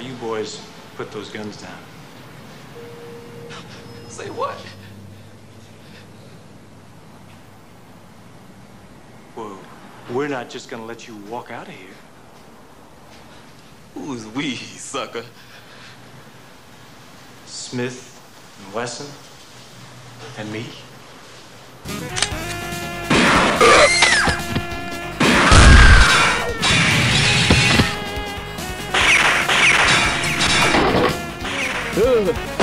you boys put those guns down. Say what? Whoa, we're not just gonna let you walk out of here. Who's we, sucker? Smith and Wesson and me. Ugh.